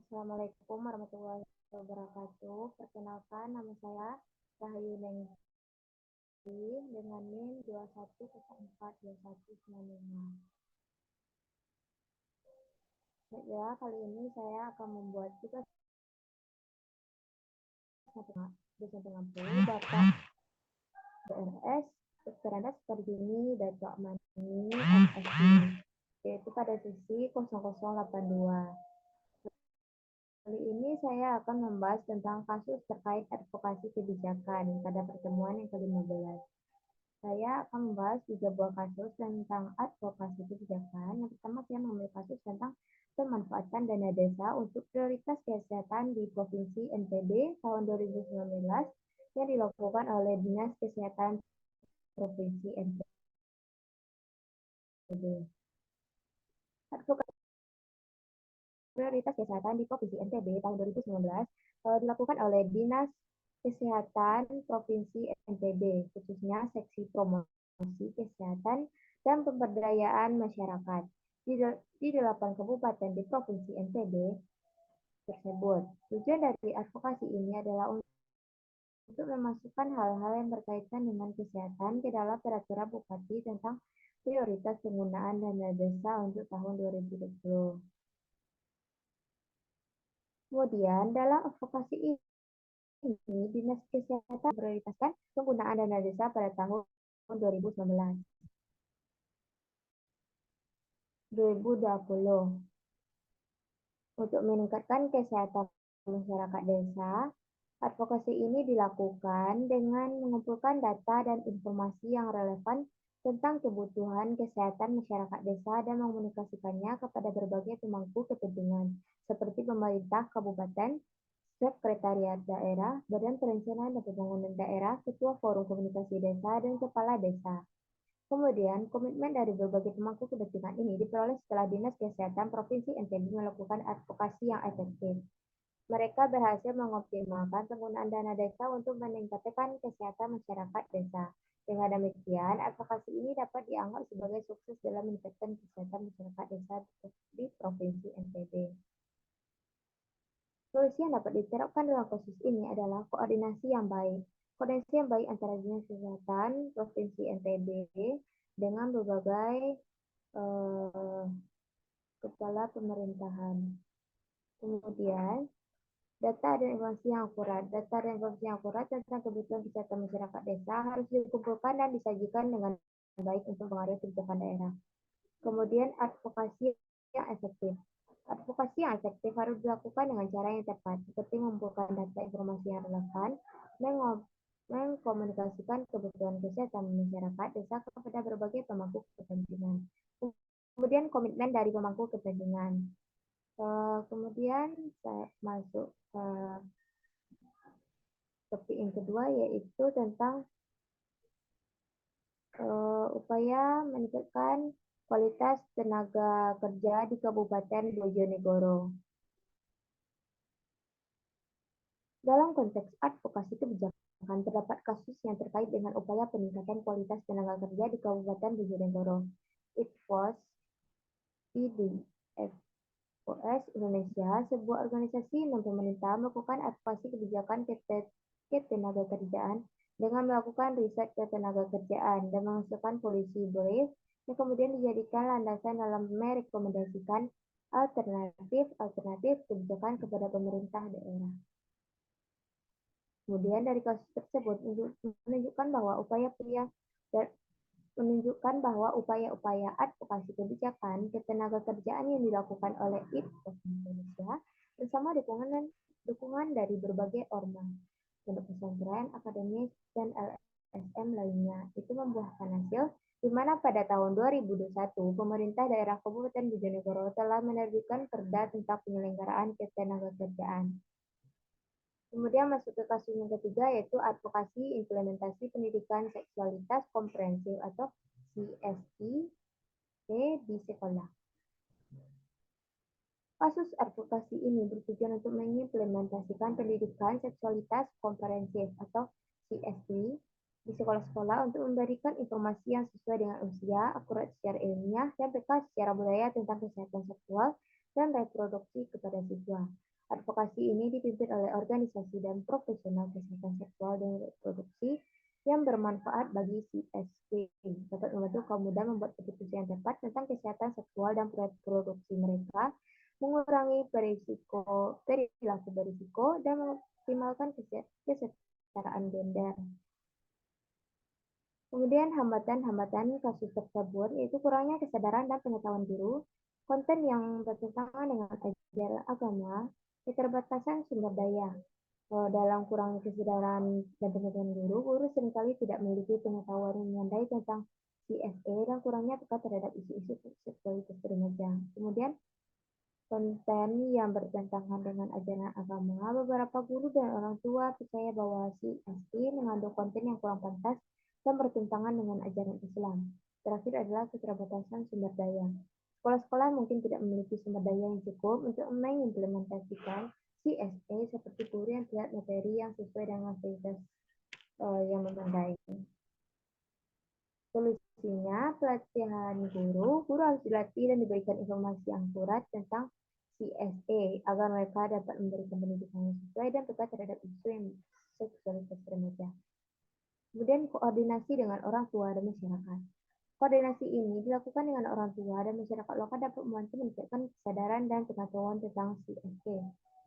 Assalamualaikum warahmatullahi wabarakatuh. Perkenalkan, nama saya Rahayu Nengsi dengan NIM 21042195. Ya, kali ini saya akan membuat tugas dosen pengampu Bapak DRS Dr. Andas Perjuni Dato Mani MSc, yaitu pada sesi 0082. Kali ini saya akan membahas tentang kasus terkait advokasi kebijakan pada pertemuan yang ke-15. Saya akan membahas 3 buah kasus tentang advokasi kebijakan. Yang pertama, saya mengambil kasus tentang pemanfaatan dana desa untuk prioritas kesehatan di Provinsi NTB tahun 2019 yang dilakukan oleh Dinas Kesehatan Provinsi NTB. Advokasi prioritas kesehatan di Provinsi NTB tahun 2019 dilakukan oleh Dinas Kesehatan Provinsi NTB, khususnya Seksi Promosi Kesehatan dan Pemberdayaan Masyarakat di 8 kabupaten di Provinsi NTB tersebut. Tujuan dari advokasi ini adalah untuk memasukkan hal-hal yang berkaitan dengan kesehatan ke dalam peraturan Bupati tentang prioritas penggunaan dana desa untuk tahun 2020. Kemudian, dalam advokasi ini, Dinas Kesehatan memprioritaskan penggunaan dana desa pada tahun 2019. 2020 untuk meningkatkan kesehatan masyarakat desa. Advokasi ini dilakukan dengan mengumpulkan data dan informasi yang relevan tentang kebutuhan kesehatan masyarakat desa dan mengomunikasikannya kepada berbagai pemangku kepentingan seperti pemerintah kabupaten, sekretariat daerah, badan perencanaan dan pembangunan daerah, ketua forum komunikasi desa, dan kepala desa. Kemudian, komitmen dari berbagai pemangku kepentingan ini diperoleh setelah Dinas Kesehatan Provinsi NTB melakukan advokasi yang efektif. Mereka berhasil mengoptimalkan penggunaan dana desa untuk meningkatkan kesehatan masyarakat desa. Dengan demikian, advokasi ini dapat dianggap sebagai sukses dalam meningkatkan kesehatan masyarakat desa di Provinsi NTB. Solusi yang dapat diterapkan dalam kasus ini adalah koordinasi yang baik. Koordinasi yang baik antara Dinas Kesehatan Provinsi NTB dengan berbagai kepala pemerintahan. Kemudian, data dan informasi yang akurat. Data dan informasi yang akurat tentang kebutuhan kesehatan masyarakat desa harus dikumpulkan dan disajikan dengan baik untuk pengaruh kebijakan daerah. Kemudian, advokasi yang efektif. Advokasi yang efektif harus dilakukan dengan cara yang tepat, seperti mengumpulkan data informasi yang relevan, mengkomunikasikan kebutuhan kesehatan masyarakat desa kepada berbagai pemangku kepentingan. Kemudian, komitmen dari pemangku kepentingan. Kemudian saya masuk ke topik yang kedua, yaitu tentang upaya meningkatkan kualitas tenaga kerja di Kabupaten Bojonegoro. Dalam konteks advokasi kebijakan, terdapat kasus yang terkait dengan upaya peningkatan kualitas tenaga kerja di Kabupaten Bojonegoro. ITFOS, IDFOS Indonesia, sebuah organisasi non-pemerintah, melakukan advokasi kebijakan ketenaga kerjaan dengan melakukan riset ketenaga kerjaan dan menghasilkan policy brief yang kemudian dijadikan landasan dalam merekomendasikan alternatif kebijakan kepada pemerintah daerah. Kemudian dari kasus tersebut menunjukkan bahwa upaya-upaya advokasi kebijakan ketenaga kerjaan yang dilakukan oleh ITFOS Indonesia bersama dukungan dari berbagai ormas, pondok pesantren, akademis, dan LSM lainnya itu membuahkan hasil, di mana pada tahun 2021 pemerintah daerah Kabupaten Bojonegoro telah menerbitkan Perda tentang penyelenggaraan ketenaga kerjaan. Kemudian masuk ke kasus yang ketiga, yaitu advokasi implementasi pendidikan seksualitas komprehensif atau CSI di sekolah. Kasus advokasi ini bertujuan untuk mengimplementasikan pendidikan seksualitas komprehensif atau CSI di sekolah-sekolah untuk memberikan informasi yang sesuai dengan usia, akurat secara ilmiah, dan peka secara budaya tentang kesehatan seksual dan reproduksi kepada siswa. Advokasi ini dipimpin oleh organisasi dan profesional kesehatan seksual dan reproduksi yang bermanfaat bagi CSP, dapat membantu kaum muda membuat keputusan yang tepat tentang kesehatan seksual dan reproduksi mereka, mengurangi perilaku berisiko, dan mengoptimalkan kesetaraan gender. Kemudian hambatan-hambatan kasus tersebut yaitu kurangnya kesadaran dan pengetahuan guru, konten yang bertentangan dengan ajaran agama, keterbatasan sumber daya. Dalam kurangnya kesadaran dan pengetahuan guru, guru seringkali tidak memiliki pengetahuan yang memadai tentang CSE dan kurangnya peka terhadap isu-isu seksualitas remaja. Kemudian konten yang bertentangan dengan ajaran agama, beberapa guru dan orang tua percaya bahwa CSE mengandung konten yang kurang pantas dan bertentangan dengan ajaran Islam. Terakhir adalah keterbatasan sumber daya. Sekolah-sekolah mungkin tidak memiliki sumber daya yang cukup untuk mengimplementasikan CSE seperti guru yang tidak materi yang sesuai dengan fasilitas yang memadai. Solusinya, pelatihan guru harus dilatih dan diberikan informasi yang akurat tentang CSE agar mereka dapat memberikan pendidikan yang sesuai dan tepat terhadap isu yang seksualitas remaja. Kemudian koordinasi dengan orang tua dan masyarakat. Koordinasi ini dilakukan dengan orang tua dan masyarakat lokal dapat membantu meningkatkan kesadaran dan pengetahuan tentang CSE,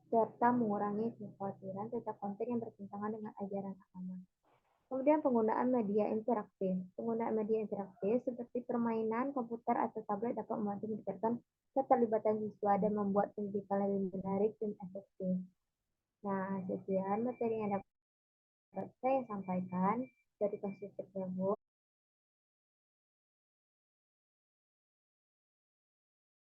serta mengurangi kekhawatiran tentang konten yang bertentangan dengan ajaran agama. Kemudian penggunaan media interaktif. Penggunaan media interaktif seperti permainan komputer atau tablet dapat membantu meningkatkan keterlibatan siswa dan membuat pendidikan lebih menarik dan efektif. Nah, sekian materi yang dapat saya sampaikan dari kasus tersebut.